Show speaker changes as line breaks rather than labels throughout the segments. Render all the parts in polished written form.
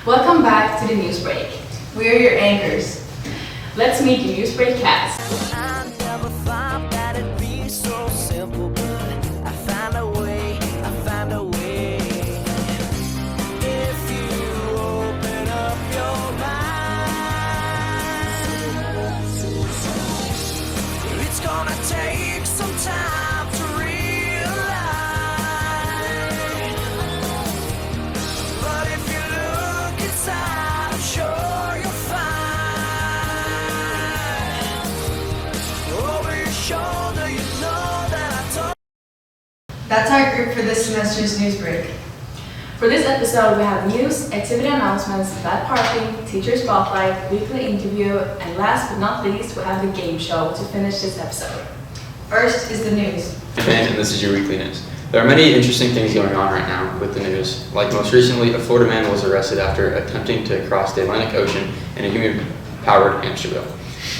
Welcome back to the Newsbreak.
We are your anchors.
Let's meet the Newsbreak cast.
I never thought that it'd be so simple, but I found a way, If you open up your mind, it's gonna take some time to realize. But if you look inside, I'm sure you'll find over your shoulder, you know that I told.
That's our group for this semester's Newsbreak.
For this episode, we have news, activity announcements, bad parking, teacher spotlight, weekly interview, and last but not least, we have the game show to finish this episode.
First is the news.
And this is your weekly news. There are many interesting things going on right now with the news. Like most recently, a Florida man was arrested after attempting to cross the Atlantic Ocean in a human-powered hamster wheel.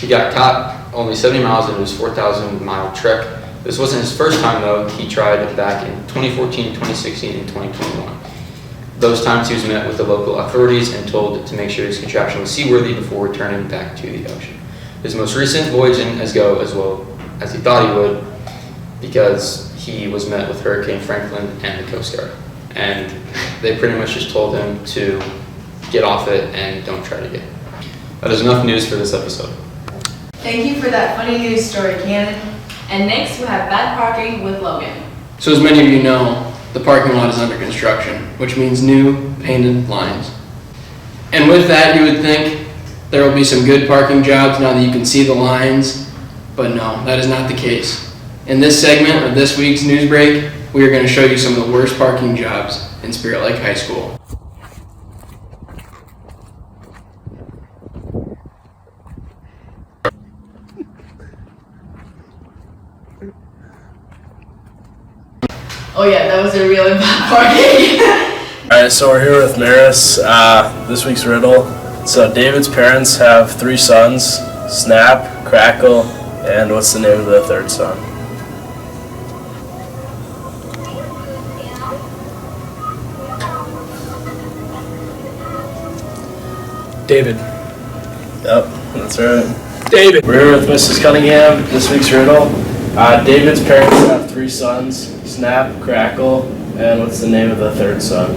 He got caught only 70 miles into his 4,000-mile trek. This wasn't his first time though. He tried back in 2014, 2016, and 2021. Those times he was met with the local authorities and told to make sure his contraption was seaworthy before returning back to the ocean. His most recent voyage didn't go as well as he thought he would because he was met with Hurricane Franklin and the Coast Guard. And they pretty much just told him to get off it and don't try it again. That is enough news for this episode.
Thank you for that funny news story, Cannon.
And next, we have bad parking with Logan.
So as many of you know, the parking lot is under construction, which means new painted lines. And with that, you would think there will be some good parking jobs now that you can see the lines, but no, that is not the case. In this segment of this week's Newsbreak, we are going to show you some of the worst parking jobs in Spirit Lake High School.
Oh yeah, that was a really bad parking.
Alright, so we're here with Maris. This week's riddle. So David's parents have 3 sons, Snap, Crackle, and what's the name of the third son?
David.
Yep, that's right.
David.
We're here with Mrs. Cunningham. This week's riddle. David's parents have 3 sons, Snap, Crackle, and what's the name of the third son?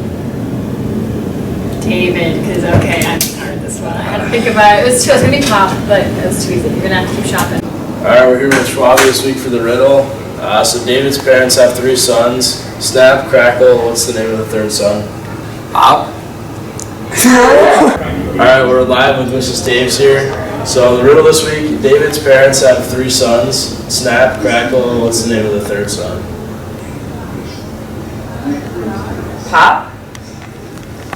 David, because okay, I heard this one. I had to think about it. It was gonna be Pop, but it was too easy. You're gonna have to keep shopping.
Alright, we're here with Schwab this week for the riddle. So David's parents have 3 sons, Snap, Crackle, what's the name of the third son?
Pop?
Alright, we're live with Mrs. Daves here. So the riddle this week, David's parents have 3 sons, Snap, Crackle, what's the name of the third son?
Pop?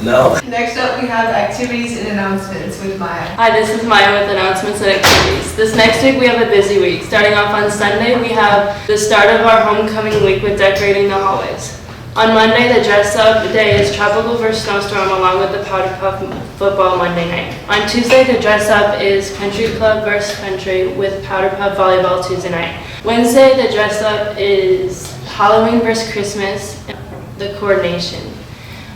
No.
Next up, we have activities and announcements with Maya.
Hi, this is Maya with announcements and activities. This next week we have a busy week. Starting off on Sunday, we have the start of our homecoming week with decorating the hallways. On Monday, the dress-up day is Tropical vs. Snowstorm along with the Powder Puff football Monday night. On Tuesday, the dress-up is Country Club vs. Country with Powder Puff volleyball Tuesday night. Wednesday, the dress-up is Halloween vs. Christmas, the coordination.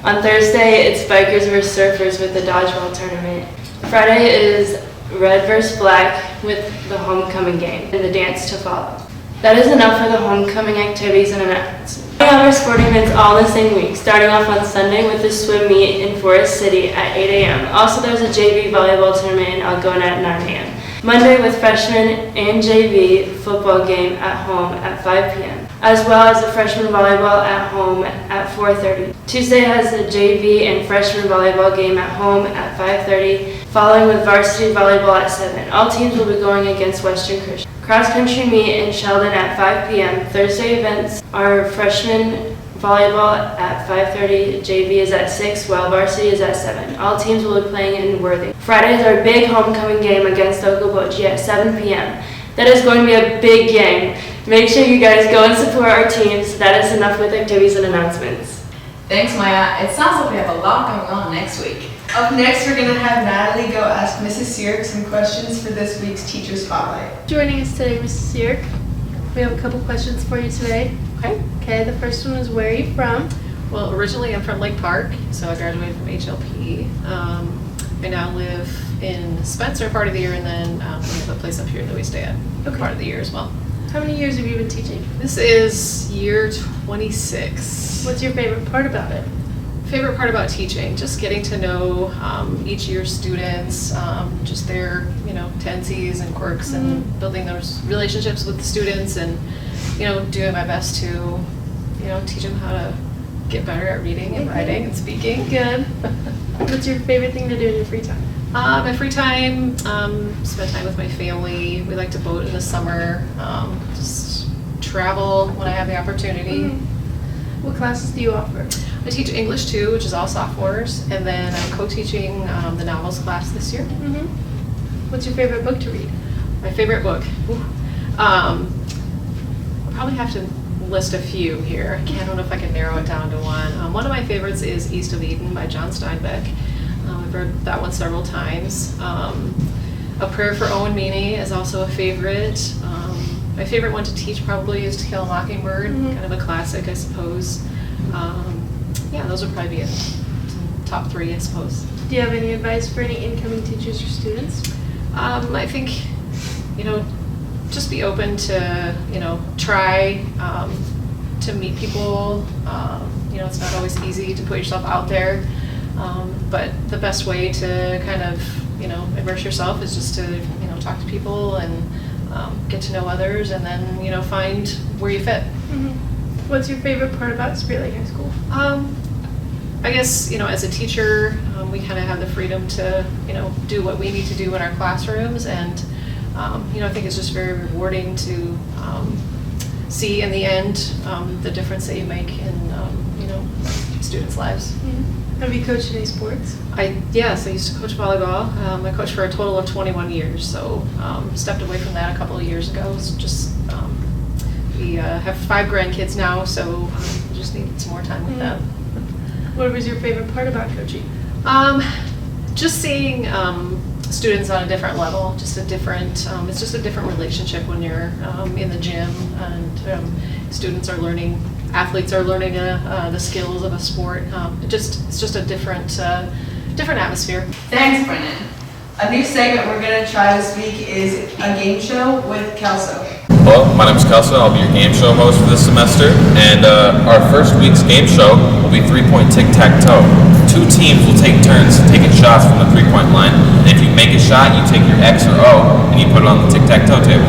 On Thursday, it's Bikers vs. Surfers with the dodgeball tournament. Friday is Red vs. Black with the homecoming game and the dance to follow. That is enough for the homecoming activities and announcements. We have our sporting events all the same week, starting off on Sunday with the swim meet in Forest City at 8 a.m. Also, there's a JV volleyball tournament in Algona at 9 a.m. Monday with freshman and JV football game at home at 5 p.m. as well as the freshman volleyball at home at 4:30. Tuesday has the JV and freshman volleyball game at home at 5:30, following with varsity volleyball at 7. All teams will be going against Western Christian. Cross-country meet in Sheldon at 5 p.m. Thursday events are freshman volleyball at 5:30, JV is at 6, while varsity is at 7. All teams will be playing in Worthing. Friday is our big homecoming game against Okoboji at 7 p.m. That is going to be a big game. Make sure you guys go and support our teams. That is enough with activities and announcements.
Thanks, Maya. It sounds like we have a lot going on next week.
Up next, we're going to have Natalie go ask Mrs. Seark some questions for this week's Teacher Spotlight.
Joining us today, Mrs. Seark. We have a couple questions for you today.
Okay.
Okay, the first one is where are you from? Well, originally I'm from Lake Park, so I graduated from HLP. I now live in Spencer part of the year, and then we have a place up here that we stay at part of the year as well.
How many years have you been teaching?
This is year 26.
What's your favorite part about it?
Favorite part about teaching? Just getting to know each year's students, just their tendencies and quirks, and building those relationships with the students, and doing my best to teach them how to get better at reading and writing and speaking.
Good. What's your favorite thing to do in your free time?
My free time, spend time with my family. We like to boat in the summer. Just travel when I have the opportunity.
What classes do you offer?
I teach English too, which is all sophomores, and then I'm co-teaching the novels class this year.
What's your favorite book to read?
My favorite book? I'll probably have to list a few here. I don't know if I can narrow it down to one. One of my favorites is East of Eden by John Steinbeck. I've read that one several times. A Prayer for Owen Meany is also a favorite. My favorite one to teach probably is To Kill a Mockingbird, kind of a classic, I suppose. Yeah, those would probably be top three, I suppose.
Do you have any advice for any incoming teachers or students?
I think, just be open to, try to meet people. It's not always easy to put yourself out there, but the best way to kind of, immerse yourself is just to, talk to people and get to know others, and then, find where you fit.
What's your favorite part about Spirit Lake High School?
I guess, as a teacher, we kind of have the freedom to, do what we need to do in our classrooms, and I think it's just very rewarding to see in the end the difference that you make in students' lives.
Have you coached any sports?
Yes, I used to coach volleyball. I coached for a total of 21 years, so stepped away from that a couple of years ago. It's just we have 5 grandkids now, so we just needed some more time with them.
What was your favorite part about coaching?
Just seeing students on a different level, just a different, it's just a different relationship when you're in the gym, and students are learning, athletes are learning the skills of a sport. It's just a different atmosphere.
Thanks, Brennan. A new segment we're going to try this week is a game show with Kelso.
Hello, my name is Kelso. I'll be your game show host for this semester, and our first week's game show will be 3-point tic-tac-toe. 2 teams will take turns taking shots from the 3-point line, and if you make a shot, you take your X or O and you put it on the tic-tac-toe table.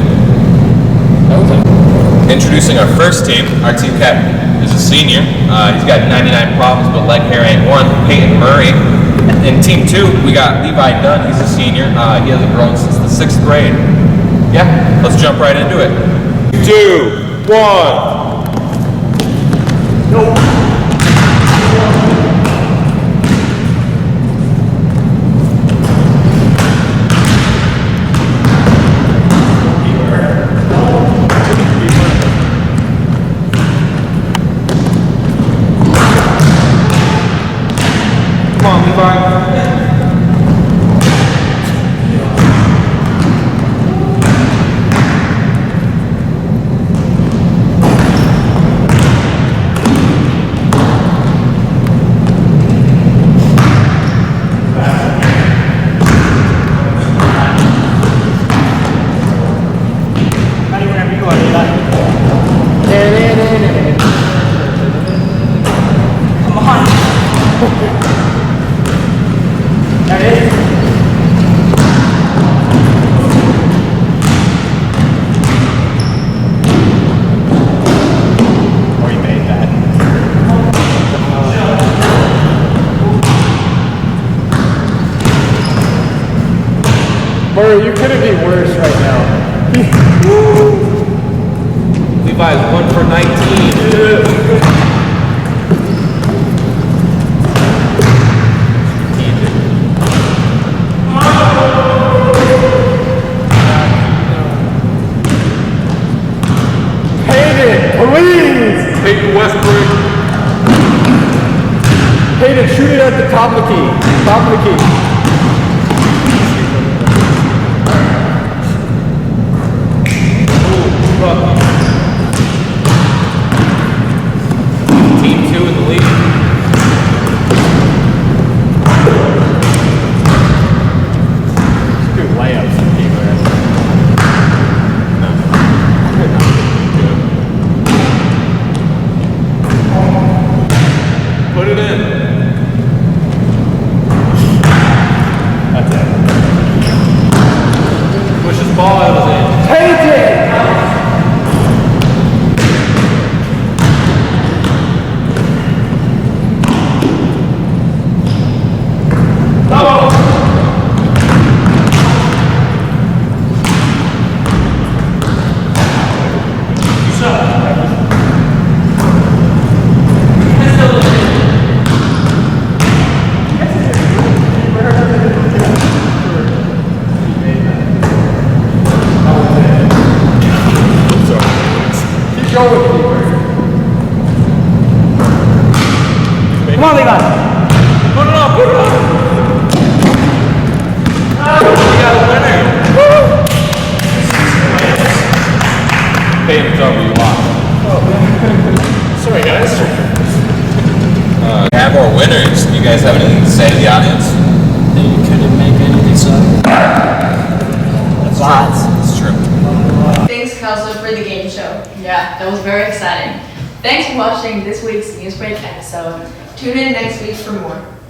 Introducing our first team, our team captain is a senior. He's got 99 problems, but leg hair ain't one. Peyton Murray. In team 2, we got Levi Dunn. He's a senior. He hasn't grown since the 6th grade. Yeah, let's jump right into it. 2, 1. Nope. Come on, Levi.
Murray, you couldn't be worse right now.
Levi's 1 for 19.
Please!
Peyton Westbrook.
Hayden, shoot it at the top of the key. Top of the key.
Team 2 in the lead.
ball out of it. Painting! Come on, Levi. Put it on, put it on. We got a winner.
Payton's over, you lost.
Sorry, guys.
We have our winners. Do you guys have anything to say to the audience?
They couldn't make anything up.
It's true.
Thanks, Counselor, for the game show. Yeah, that was very exciting. Thanks for watching this week's Newsbreak episode. Tune in next week for more.